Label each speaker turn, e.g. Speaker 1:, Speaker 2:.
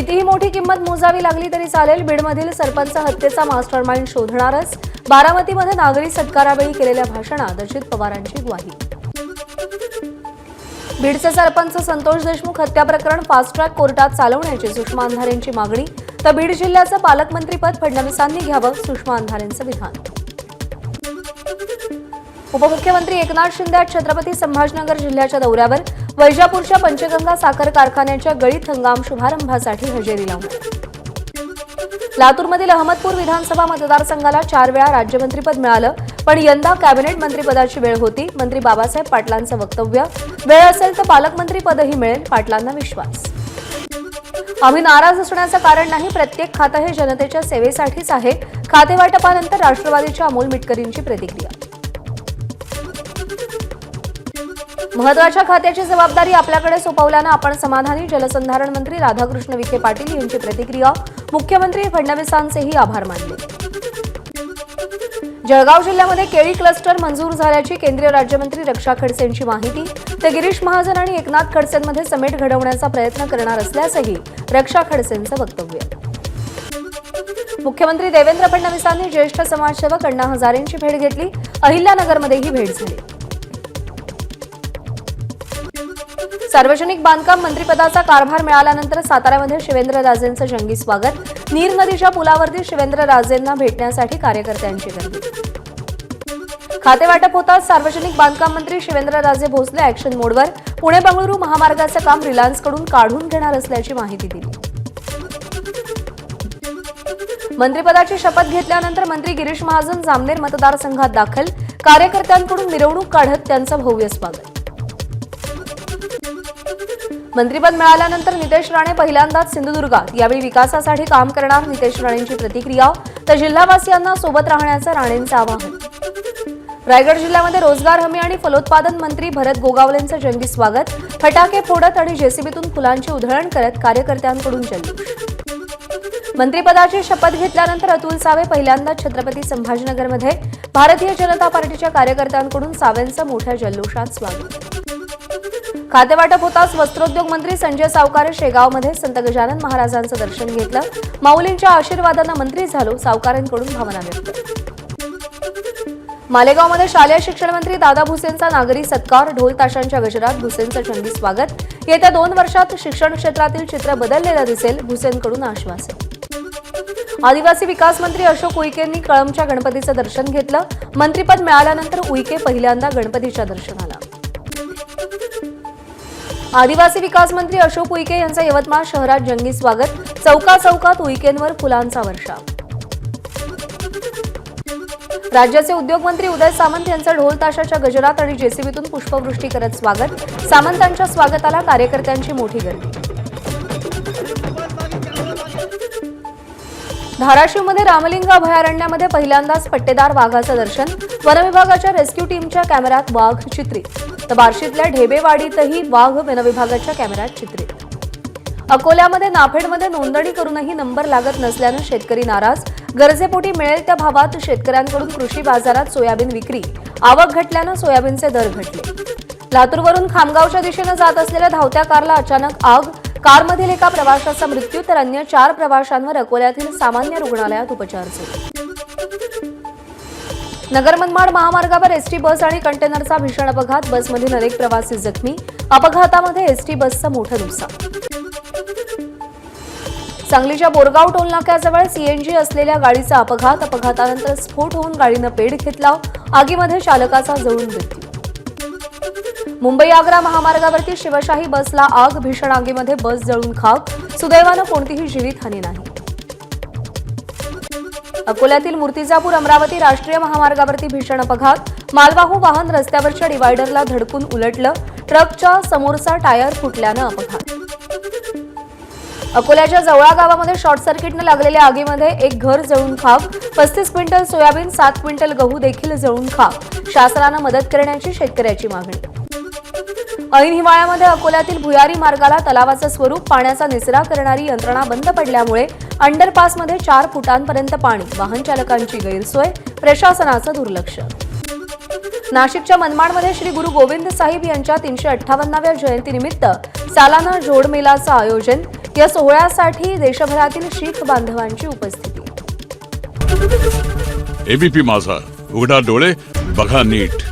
Speaker 1: कितीही मोठी किंमत मोजावी लागली तरी चालेल, बीडमधील सरपंच हत्येचा मास्टरमाइंड शोधणारच. बारामतीमध्ये नागरी सत्कारावेळी केलेल्या भाषणात अजित पवारांची ग्वाही. बीडचे सरपंच संतोष देशमुख हत्या प्रकरण फास्ट ट्रॅक कोर्टात चालवण्याची सुषमा अंधारेंची मागणी. तर बीड जिल्ह्याचं पालकमंत्रीपद फडणवीसांनी घ्यावं, सुषमा अंधारेंचं विधान. उपमुख्यमंत्री एकनाथ शिंदे आज छत्रपती संभाजीनगर जिल्ह्याच्या दौऱ्यावर. वैजापूरच्या पंचगंगा साखर कारखान्याच्या गळीत हंगाम शुभारंभासाठी हजेरी लावणार. लातूरमधील अहमदपूर विधानसभा मतदारसंघाला 4 वेळा राज्यमंत्रीपद मिळालं, पण यंदा कॅबिनेट मंत्रीपदाची वेळ होती. मंत्री बाबासाहेब पाटलांचं वक्तव्य. वेळ असेल तर पालकमंत्रीपदही मिळेल, पाटलांना विश्वास. आम्ही नाराज असण्याचं कारण नाही, प्रत्येक खातं हे जनतेच्या सेवेसाठीच आहे. खातेवाटपानंतर राष्ट्रवादीच्या अमोल मिटकरींची प्रतिक्रिया. महत्वाच्या खात्याची जबाबदारी आपल्याकडे सोपवल्यानं आपण समाधानी, जलसंधारण मंत्री राधाकृष्ण विखे पाटील यांची प्रतिक्रिया. मुख्यमंत्री फडणवीसांचेही आभार मानले. जळगाव जिल्ह्यामध्ये केळी क्लस्टर मंजूर झाल्याची केंद्रीय राज्यमंत्री रक्षा खडसेंची माहिती. ते गिरीश महाजन आणि एकनाथ खडसेंमध्ये समेट घडवण्याचा प्रयत्न करणार असल्याचंही रक्षा खडसेंचं वक्तव्य. मुख्यमंत्री देवेंद्र फडणवीसांनी ज्येष्ठ समाजसेवक अण्णा हजारेंची भेट घेतली. अहिल्यानगरमध्येही भेट झाली. सार्वजनिक बांधकाम मंत्रिपदाचा कारभार मिळाल्यानंतर साताऱ्यामध्ये शिवेंद्रराजेंचं जंगी स्वागत. नीर नदीच्या पुलावरती शिवेंद्रराजेंना भेटण्यासाठी कार्यकर्त्यांची गर्दी. खातेवाटप होताच सार्वजनिक बांधकाम मंत्री शिवेंद्रराजे भोसले ऍक्शन मोडवर. पुणे बंगळुरू महामार्गाचं काम रिलायन्सकडून काढून घेणार असल्याची माहिती दिली. मंत्रिपदाची शपथ घेतल्यानंतर मंत्री गिरीश महाजन जामनेर मतदारसंघात दाखल. कार्यकर्त्यांकडून मिरवणूक काढत त्यांचं भव्य स्वागत. मंत्रिपद मिळाल्यानंतर नितेश राणे पहिल्यांदाच सिंधुदुर्गात. यावेळी विकासासाठी काम करणार, नितेश राणेंची प्रतिक्रिया. तर जिल्हावासियांना सोबत राहण्याचं राणेंचं आवाहन. रायगड जिल्ह्यामध्ये रोजगार हमी आणि फलोत्पादन मंत्री भरत गोगावलेंचं जंगी स्वागत. फटाके फोडत आणि जेसीबीतून फुलांची उधळण करत कार्यकर्त्यांकडून जल्लोष. मंत्रिपदाची शपथ घेतल्यानंतर अतुल सावे पहिल्यांदा छत्रपती संभाजीनगरमध्ये. भारतीय जनता पार्टीच्या कार्यकर्त्यांकडून सावेंचं मोठ्या जल्लोषात स्वागत. खातेवाटप होताच वस्त्रोद्योग मंत्री संजय सावकारे शेगावमध्ये संत गजानन महाराजांचं दर्शन घेतलं. माऊलींच्या आशीर्वादानं मंत्री झालो, सावकारेंकडून भावना व्यक्त. मालेगावमध्ये शालेय शिक्षण मंत्री दादा भुसेंचा नागरी सत्कार. ढोल ताशांच्या गजरात भुसेंचं जंगी स्वागत. येत्या 2 वर्षात शिक्षण क्षेत्रातील चित्र बदललेलं दिसेल, भुसेंकडून आश्वासन. आदिवासी विकास मंत्री अशोक उईकेंनी कळंबच्या गणपतीचं दर्शन घेतलं. मंत्रिपद मिळाल्यानंतर उईके पहिल्यांदा गणपतीच्या दर्शनाला. आदिवासी विकास मंत्री अशोक उईके यांचं यवतमाळ शहरात जंगी स्वागत. चौकाचौकात उईकेंवर फुलांचा वर्षाव. राज्याचे उद्योग मंत्री उदय सामंत यांचं ढोल ताशाच्या गजरात आणि जेसीबीतून पुष्पवृष्टी करत स्वागत. सामंतांच्या स्वागताला कार्यकर्त्यांची मोठी गर्दी. धाराशिवमध्ये रामलिंग अभयारण्यामध्ये पहिल्यांदाच पट्टेदार वाघाचं दर्शन. वनविभागाच्या रेस्क्यू टीमच्या कॅमेऱ्यात वाघ चित्रित. तर बार्शीतल्या ढेबेवाडीतही वाघ वनविभागाच्या कॅमेऱ्यात चित्रित. अकोल्यामध्ये नाफेडमध्ये नोंदणी करूनही नंबर लागत नसल्यानं शेतकरी नाराज. गरजेपोटी मिळेल त्या भावात शेतकऱ्यांकडून कृषी बाजारात सोयाबीन विक्री. आवक घटल्यानं सोयाबीनचे दर घटले. लातूरवरून खामगावच्या दिशेनं जात असलेल्या धावत्या कारला अचानक आग. कारमधील एका प्रवाशाचा मृत्यू तर अन्य 4 प्रवाशांवर अकोल्यातील सामान्य रुग्णालयात उपचार सुरू. नगर मनमाड महामार्गावर एसटी बस आणि कंटेनरचा भीषण अपघात. बसमधील अनेक प्रवासी जखमी. अपघातामध्ये एसटी बसचं मोठं नुकसान. सांगलीच्या बोरगाव टोलनाक्याजवळ सीएनजी असलेल्या गाडीचा अपघात. अपघातानंतर स्फोट होऊन गाडीनं पेट घेतला. आगीमध्ये चालकाचा जळून मृत्यू. मुंबई आग्रा महामार्गावरती शिवशाही बसला आग. भीषण आगीमध्ये बस जळून खाक. सुदैवानं कोणतीही जीवितहानी नाही. अकोल्यातील मूर्तिजापूर अमरावती राष्ट्रीय महामार्गावरती भीषण अपघात. मालवाहू वाहन रस्त्यावरच्या डिवायडरला धडकून उलटलं. ट्रकच्या समोरचा टायर फुटल्यानं अपघात. अकोल्याच्या जवळा गावामध्ये शॉर्ट सर्किटनं लागलेल्या आगीमध्ये एक घर जळून खाक. 35 क्विंटल सोयाबीन, 7 क्विंटल गहू देखील जळून खाक. शासनानं मदत करण्याची शेतकऱ्याची मागणी. ऐन हिवाळ्यामध्ये अकोल्यातील भुयारी मार्गाला तलावाचं स्वरूप. पाण्याचा निचरा करणारी यंत्रणा बंद पडल्यामुळे अंडरपासमध्ये 4 फुटांपर्यंत पाणी. वाहन चालकांची गैरसोय. प्रशासनाचं दुर्लक्ष. नाशिकच्या मनमाडमध्ये श्री गुरु गोविंद साहिब यांच्या 358व्या जयंतीनिमित्त सालाना जोडमेलाचं आयोजन. या सोहळ्यासाठी देशभरातील शीख बांधवांची उपस्थिती.
Speaker 2: एबीपी माझा, उघडा डोळे बघा नीट.